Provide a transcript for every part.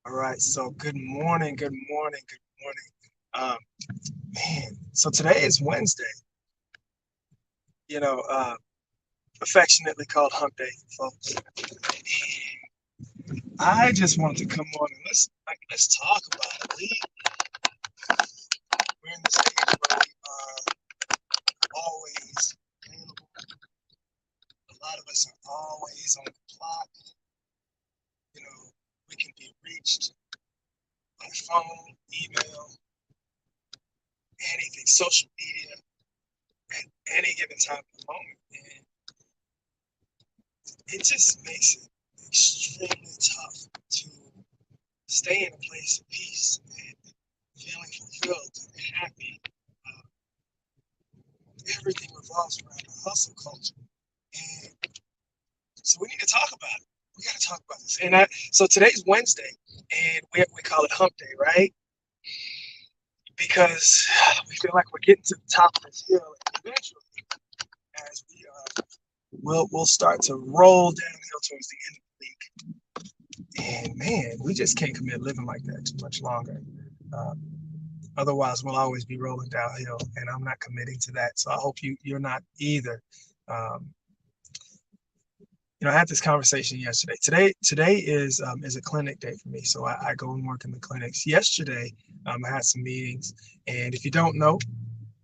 All right, so good morning, good morning, good morning. Um, so today is Wednesday, you know, affectionately called Hump Day, folks. I just want to come on and let's talk about it. We're in this age where we are always available. A lot of us are always on the clock. You know, we can be reached by phone, email, anything, social media at any given time of the moment. And it just makes it extremely tough to stay in a place of peace and feeling fulfilled and happy. Uh, Everything revolves around the hustle culture. And so we need to talk about it. We got to talk about this. So today's Wednesday, and we call it Hump Day, right? Because we feel like we're getting to the top of this hill, and eventually, as we'll start to roll downhill towards the end of the week. And man, we just can't commit living like that too much longer. Um, Otherwise, we'll always be rolling downhill, and I'm not committing to that. So I hope you're not either. Um, I had this conversation yesterday. Today is a clinic day for me, so I go and work in the clinics. Yesterday, I had some meetings, and if you don't know,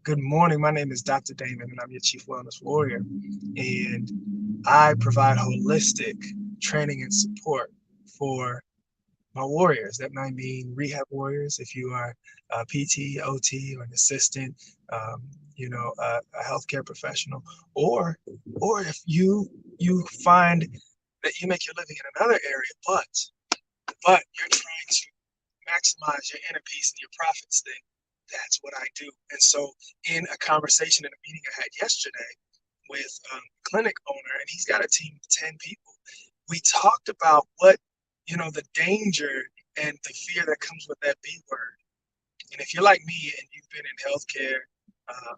good morning. My name is Dr. Damon, and I'm your Chief Wellness Warrior, and I provide holistic training and support for my warriors. That might mean rehab warriors if you are a PT, OT, or an assistant, um, a healthcare professional, or if you find that you make your living in another area, but you're trying to maximize your inner peace and your profits, then that's what I do. And so, in a conversation in a meeting I had yesterday with a clinic owner, and he's got a team of 10 people, we talked about the danger and the fear that comes with that B word. And if you're like me and you've been in healthcare, uh,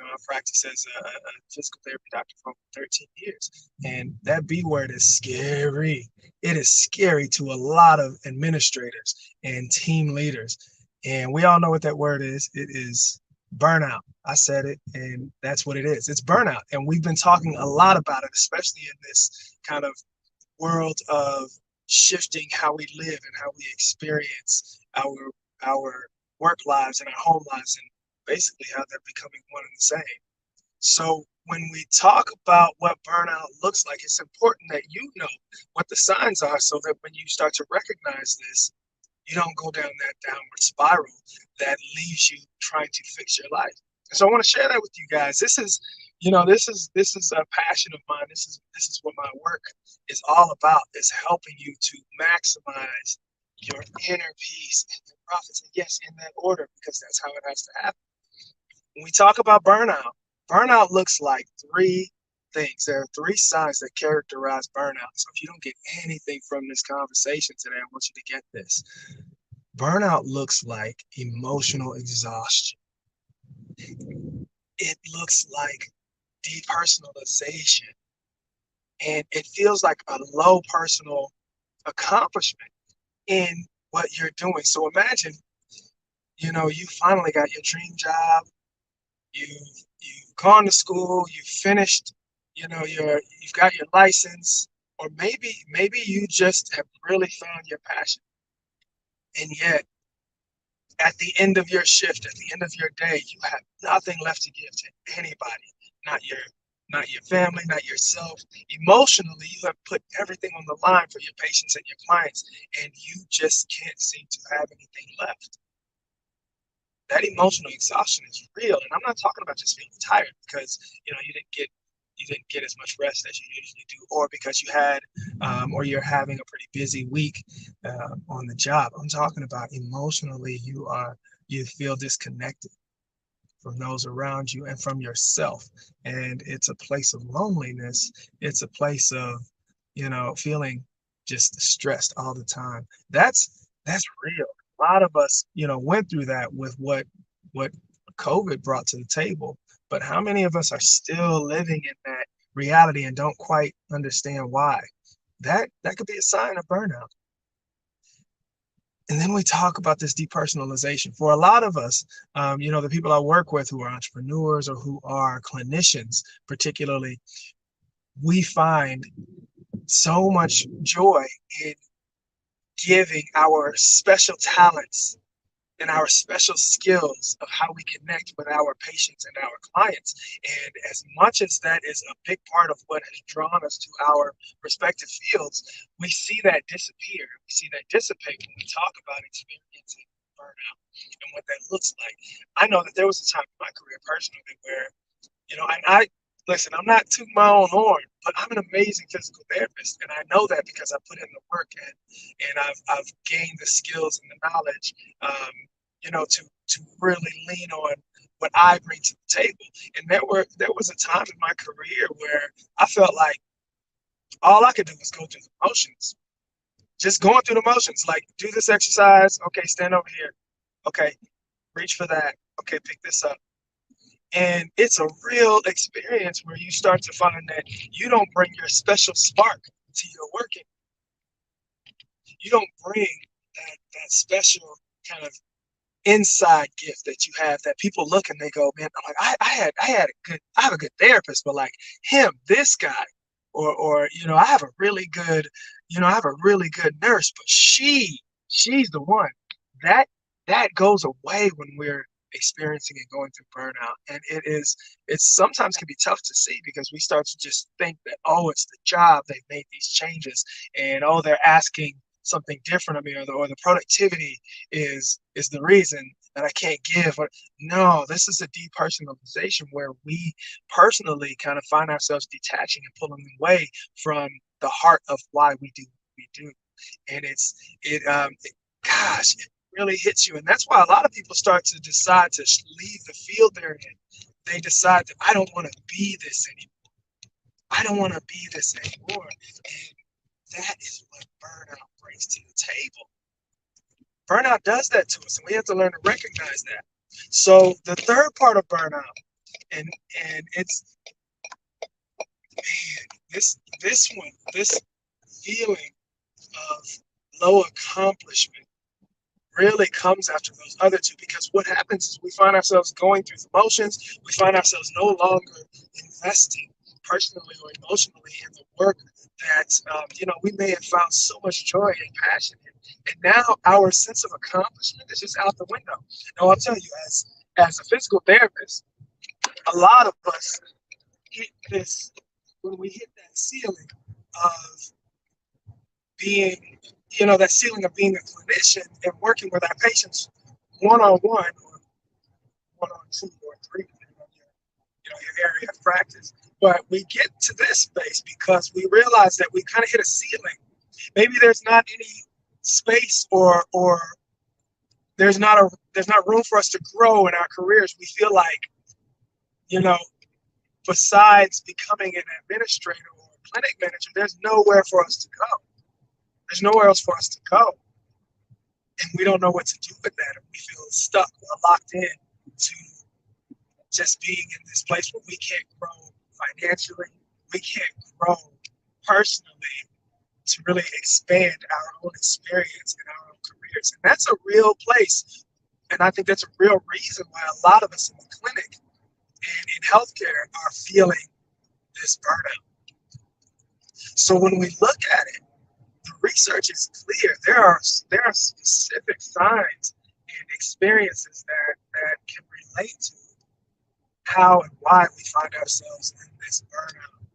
I practiced as a physical therapy doctor for over 13 years. And that B word is scary. It is scary to a lot of administrators and team leaders. And we all know what that word is. It is burnout. I said it, and that's what it is. It's burnout. And we've been talking a lot about it, especially in this kind of world of shifting how we live and how we experience our work lives and our home lives, and basically how they're becoming one and the same. So when we talk about what burnout looks like, it's important that you know what the signs are so that when you start to recognize this, you don't go down that downward spiral that leaves you trying to fix your life. And so I want to share that with you guys. This is a passion of mine. This is what my work is all about, is helping you to maximize your inner peace and your profits. And yes, in that order, because that's how it has to happen. When we talk about burnout looks like three things. There are three signs that characterize burnout. So if you don't get anything from this conversation today, I want you to get this. Burnout looks like emotional exhaustion. It looks like depersonalization. And it feels like a low personal accomplishment in what you're doing. So imagine, you finally got your dream job. You've gone to school, you've finished, you've got your license, or maybe you just have really found your passion. And yet at the end of your shift, at the end of your day, you have nothing left to give to anybody, not your not your family, not yourself. Emotionally, you have put everything on the line for your patients and your clients, and you just can't seem to have anything left. That emotional exhaustion is real, and I'm not talking about just being tired because you didn't get as much rest as you usually do, or because or you're having a pretty busy week on the job. I'm talking about emotionally, you feel disconnected from those around you and from yourself, and it's a place of loneliness. It's a place of feeling just stressed all the time. That's real. A lot of us went through that with what COVID brought to the table, but how many of us are still living in that reality and don't quite understand why? That could be a sign of burnout. And then we talk about this depersonalization. For a lot of us, the people I work with who are entrepreneurs or who are clinicians, particularly, we find so much joy in giving our special talents and our special skills of how we connect with our patients and our clients. And as much as that is a big part of what has drawn us to our respective fields, we see that disappear. We see that dissipate when we talk about experiencing burnout and what that looks like. I know that there was a time in my career personally where, and I listen, I'm not tooting my own horn, but I'm an amazing physical therapist. And I know that because I put in the work and I've gained the skills and the knowledge, to really lean on what I bring to the table. And there was a time in my career where I felt like all I could do was go through the motions. Just going through the motions, like do this exercise, okay, stand over here. Okay, reach for that. Okay, pick this up. And it's a real experience where you start to find that you don't bring your special spark to your working. You don't bring that special kind of inside gift that you have that people look and they go, man, like I have a good therapist, but like this guy, or I have a really good, I have a really good nurse, but she's the one. That that goes away when we're experiencing and going through burnout. And it's sometimes can be tough to see because we start to just think that, oh, it's the job, they've made these changes, and oh, they're asking something different of me, or the productivity is the reason that I can't give. Or no, this is a depersonalization where we personally kind of find ourselves detaching and pulling away from the heart of why we do what we do. And gosh, it really hits you. And that's why a lot of people start to decide to leave the field they're in. They decide that I don't want to be this anymore. I don't want to be this anymore. And that is what burnout brings to the table. Burnout does that to us, and we have to learn to recognize that. So the third part of burnout, and it's, man, this feeling of low accomplishment really comes after those other two, because what happens is we find ourselves going through the motions. We find ourselves no longer investing personally or emotionally in the work that we may have found so much joy and passion in. And now our sense of accomplishment is just out the window. Now I'll tell you, as a physical therapist, a lot of us hit this when we hit that ceiling of being, that ceiling of being a clinician and working with our patients one-on-one, or one-on-two, or three, depending on your area of practice. But we get to this space because we realize that we kind of hit a ceiling. Maybe there's not any space, or there's not room for us to grow in our careers. We feel like, besides becoming an administrator or a clinic manager, there's nowhere for us to go. There's nowhere else for us to go. And we don't know what to do with that. And we feel stuck or locked in to just being in this place where we can't grow financially. We can't grow personally to really expand our own experience and our own careers. And that's a real place. And I think that's a real reason why a lot of us in the clinic and in healthcare are feeling this burnout. So when we look at it, the research is clear. There are specific signs and experiences that can relate to how and why we find ourselves in this burnout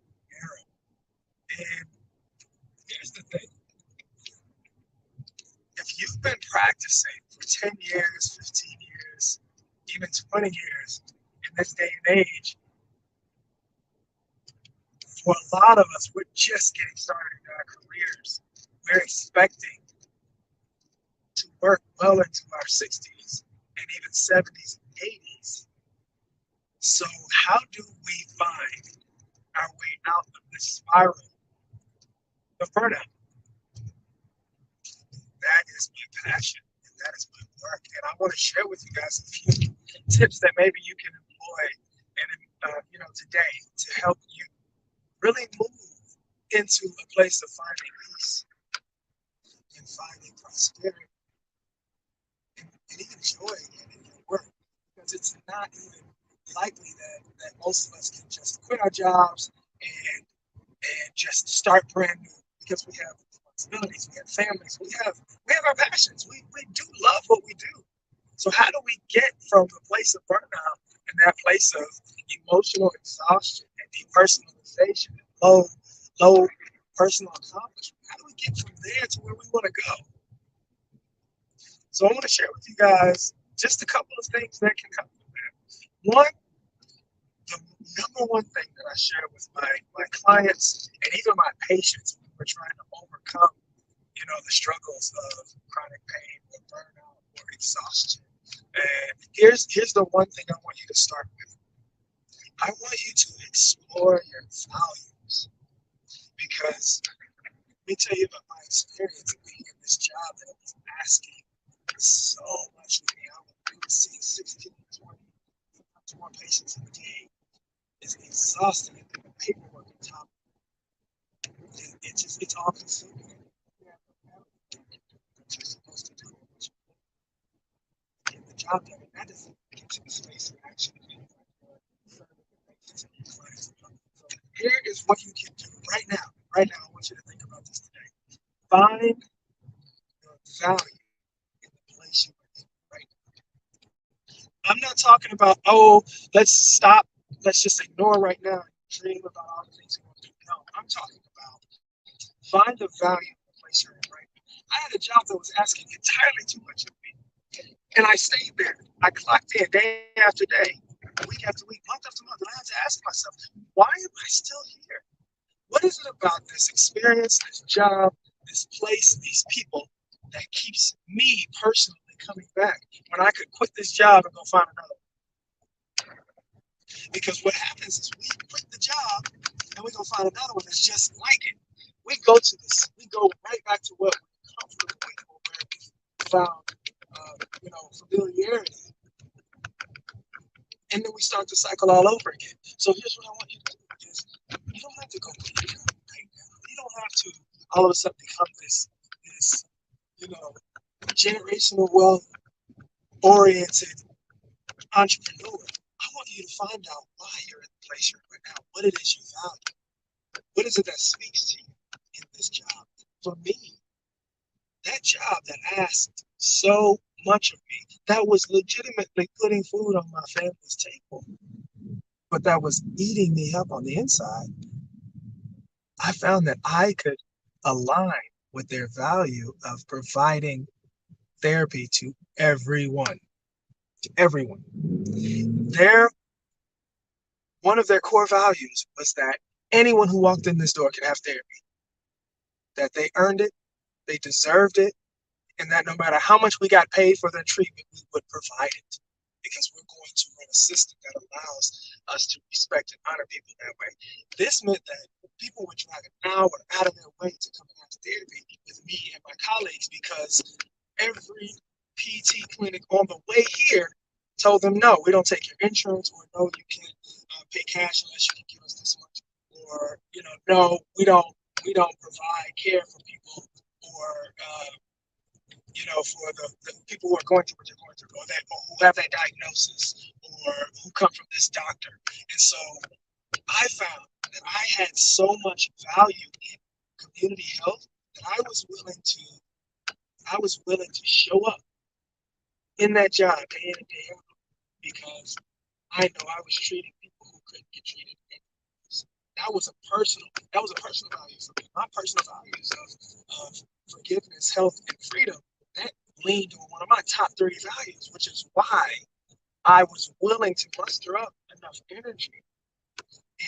era. And here's the thing. If you've been practicing for 10 years, 15 years, even 20 years in this day and age, for a lot of us, we're just getting started in our careers. We're expecting to work well into our 60s and even 70s and 80s. So how do we find our way out of this spiral of burnout? That is my passion, and that is my work. And I want to share with you guys a few tips that maybe you can employ and today to help you really move into a place of finding peace and finding prosperity and even joy again in your work, because it's not even likely that most of us can just quit our jobs and just start brand new, because we have responsibilities, we have families, we have our passions. We do love what we do. So how do we get from the place of burnout and that place of emotional exhaustion and depersonalization and low personal accomplishment? How do we get from there to where we want to go? So I want to share with you guys just a couple of things that can help with that. One, the number one thing that I share with my clients and even my patients when we're trying to overcome, the struggles of chronic pain or burnout or exhaustion. And here's the one thing I want you to start with. I want you to explore your values, because let me tell you about my experience of being in this job that was asking so much of me. I would see 16, 20, sometimes more patients in a day. It's exhausting, and the paperwork on top. It's all consuming. What you're supposed to do, get the job done, and that doesn't get you the space of action. So here is what you can do right now. Right now, I want you to think about this today. Find your value in the place you are in right now. I'm not talking about, let's stop, let's just ignore right now and dream about all the things we want to do. No, I'm talking about find the value in the place you're in right now. I had a job that was asking entirely too much of me, and I stayed there. I clocked in day after day, week after week, month after month, and I had to ask myself, why am I still here? What is it about this experience, this job, this place, these people that keeps me personally coming back when I could quit this job and go find another one? Because what happens is we quit the job and we go find another one that's just like it. We go right back to what we're comfortable with, or where we found, familiarity, and then we start the cycle all over again. So here's what I want you to do: is you don't have to go quit your job right now. You don't have to all of a sudden become this generational wealth oriented entrepreneur. I want you to find out why you're in the place you're in right now, what it is you value, what is it that speaks to you in this job. For me, that job that asked so much of me, that was legitimately putting food on my family's table, but that was eating me up on the inside. I found that I could align with their value of providing therapy to everyone. To everyone. One of their core values was that anyone who walked in this door could have therapy, that they earned it, they deserved it, and that no matter how much we got paid for their treatment, we would provide it, because we're going to run a system that allows us to respect and honor people that way. This meant that people would drive an hour out of their way to come and have therapy with me and my colleagues, because every PT clinic on the way here told them, no, we don't take your insurance, or no, you can't pay cash unless you can give us this much, or no, we don't provide care for people, or for the people who are going through what they're going through, or who have that diagnosis, or who come from this doctor. And so I found that I had so much value in community health that I was willing to show up in that job day in and day out, because I know I was treating people who couldn't get treated. That was a personal value for me. My personal values of forgiveness, health, and freedom, that leaned on one of my top 30 values, which is why I was willing to muster up enough energy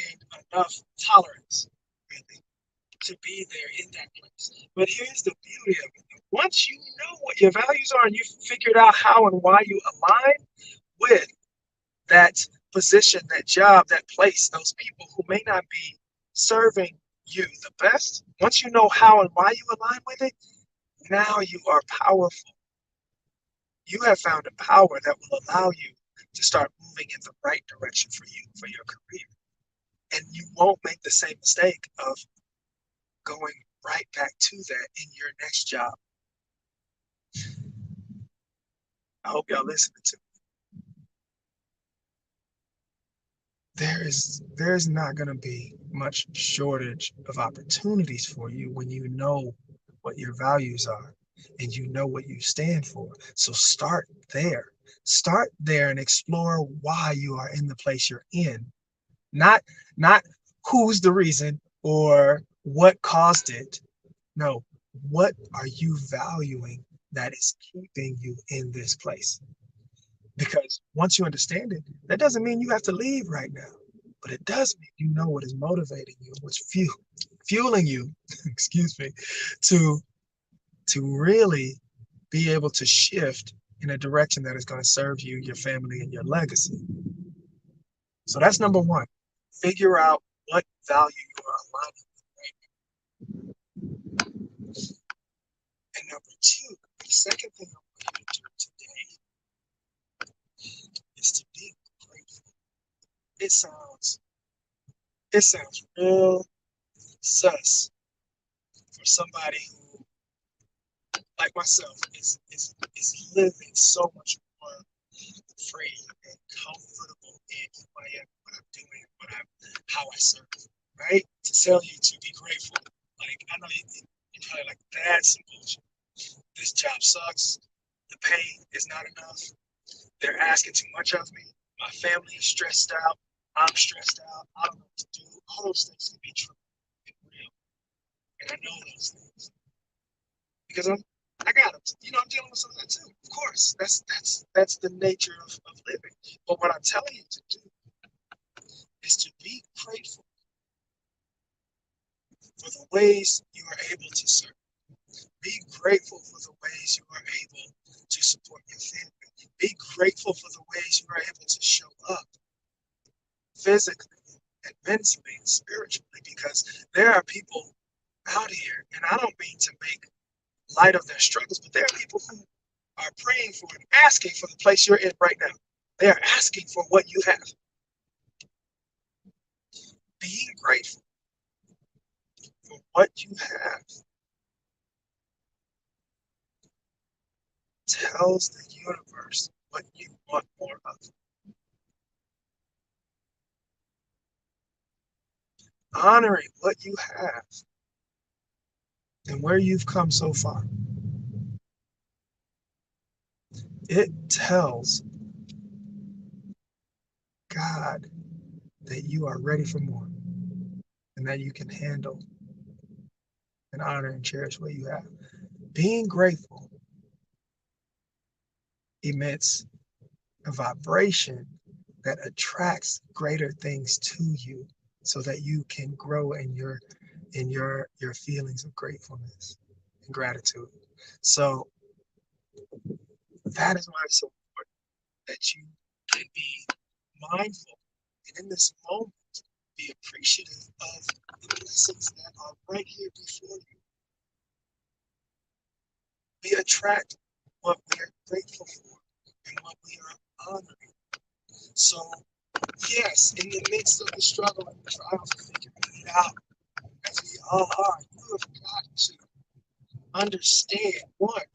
and enough tolerance, really, to be there in that place. But here's the beauty of it. Once you know what your values are and you've figured out how and why you align with that position, that job, that place, those people who may not be serving you the best, once you know how and why you align with it, now you are powerful. You have found a power that will allow you to start moving in the right direction for you, for your career. And you won't make the same mistake of going right back to that in your next job. I hope y'all listening to me. There's not going to be much shortage of opportunities for you when you know what your values are and you know what you stand for. So start there. Start there and explore why you are in the place you're in. Not who's the reason or what caused it. No, what are you valuing that is keeping you in this place? Because once you understand it, that doesn't mean you have to leave right now, but it does mean you know what is motivating you, what's fueling you, excuse me, to to really be able to shift in a direction that is going to serve you, your family, and your legacy. So that's number one. Figure out what value you are aligning with. And number two, the second thing I want you to do today is to be grateful. It sounds it sounds real sus for somebody who, like myself, is living so much more free and comfortable in who I am, what I'm doing, how I serve, right? To tell you to be grateful. Like, I know you're probably like, that's some bullshit. This job sucks. The pay is not enough. They're asking too much of me. My family is stressed out. I'm stressed out. I don't know what to do. All those things can be true and real. And I know those things because I got them. I'm dealing with some of that too. Of course, that's the nature of living. But what I'm telling you to do is to be grateful for the ways you are able to serve. Be grateful for the ways you are able to support your family. Be grateful for the ways you are able to show up physically and mentally and spiritually, because there are people out here, and I don't mean to make light of their struggles, but there are people who are praying for and asking for the place you're in right now. They are asking for what you have. Being grateful for what you have tells the universe what you want more of. Honoring what you have and where you've come so far, it tells God that you are ready for more and that you can handle and honor and cherish what you have. Being grateful emits a vibration that attracts greater things to you so that you can grow in your feelings of gratefulness and gratitude. So that is why it's so important that you can be mindful and in this moment be appreciative of the blessings that are right here before you. We attract what we are grateful for and what we are honoring. So, yes, in the midst of the struggle and the trials of figuring it out, as we all are, you have got to understand what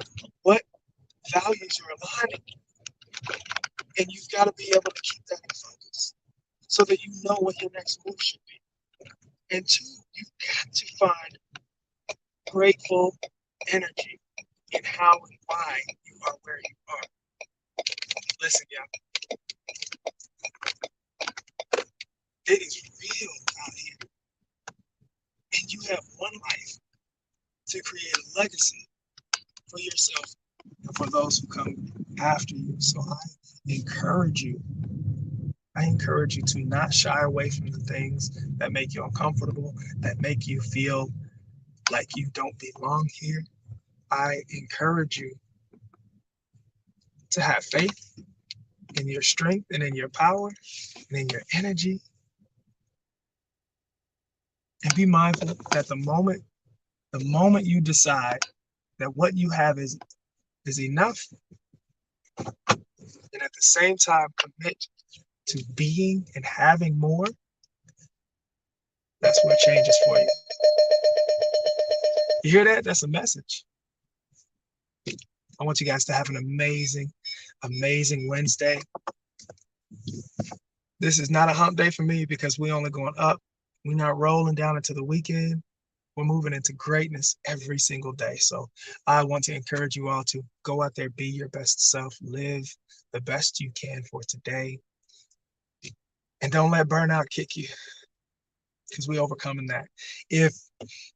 values you're aligning, and you've got to be able to keep that in focus so that you know what your next move should be. And two, you've got to find grateful energy in how and why you are where you are. Listen, y'all, it is real out here, and you have one life to create a legacy for yourself and for those who come after you. So I encourage you to not shy away from the things that make you uncomfortable, that make you feel like you don't belong here. I encourage you to have faith in your strength and in your power and in your energy, and be mindful that the moment you decide that what you have is enough, and at the same time commit to being and having more, that's what changes for you. You hear that? That's a message. I want you guys to have an amazing amazing Wednesday. This is not a hump day for me because we're only going up. We're not rolling down into the weekend. We're moving into greatness every single day. So I want to encourage you all to go out there, be your best self, live the best you can for today. And don't let burnout kick you, because we're overcoming that. If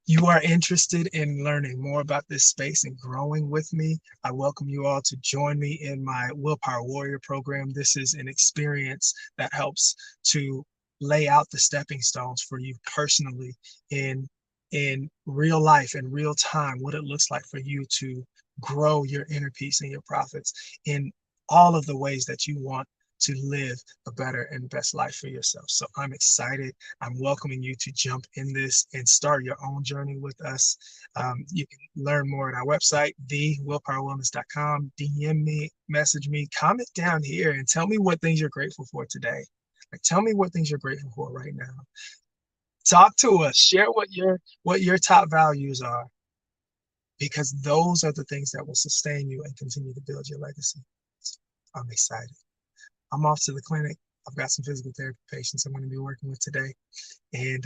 you are interested in learning more about this space and growing with me, I welcome you all to join me in my Willpower Warrior program. This is an experience that helps to lay out the stepping stones for you personally in real life, in real time, what it looks like for you to grow your inner peace and your profits in all of the ways that you want to live a better and best life for yourself. So I'm excited. I'm welcoming you to jump in this and start your own journey with us. You can learn more at our website, thewillpowerwellness.com. DM me, message me, comment down here, and tell me what things you're grateful for today. Like, tell me what things you're grateful for right now. Talk to us. Share what your top values are, because those are the things that will sustain you and continue to build your legacy. So I'm excited. I'm off to the clinic. I've got some physical therapy patients I'm going to be working with today. And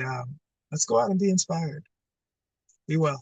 let's go out and be inspired. Be well.